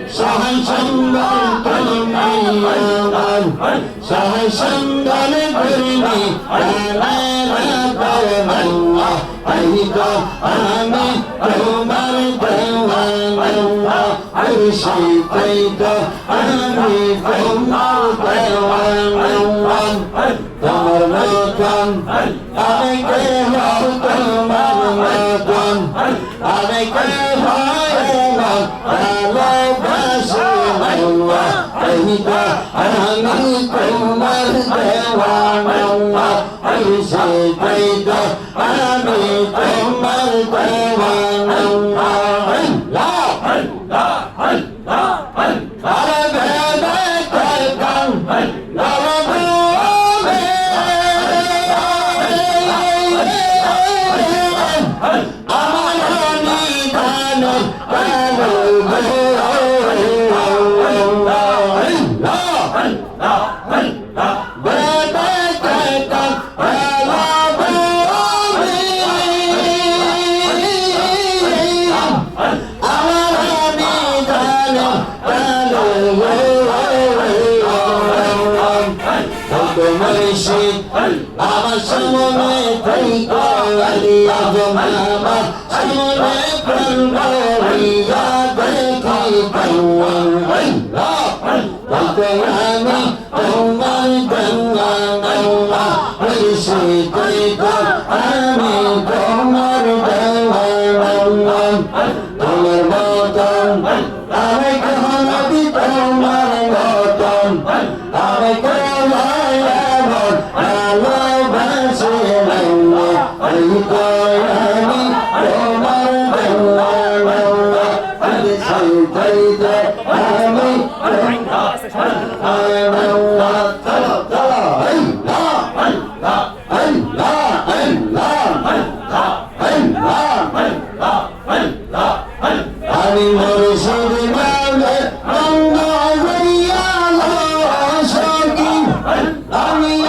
সহায় সম্বল তুমি আমার সহায় সম্বল তুমি আমি তোমার দেওয়ানা সেই তো আমি তোমার দেওয়ানা তোমার মতন আমি কেহ তোমার মতন আমি কেহ ভালোবাসি আমি তোমার দেওয়ানা সেই তো আমি তোমার দেওয়ানা আমার সামনে থেকে আলিয়া আমার সামনে প্রাণিয়া দেখি আমি তোমার দেওয়ানা আমি তোমার দেওয়ানা তোমার মতন আমি কখনো তোমার মতন আমি আমি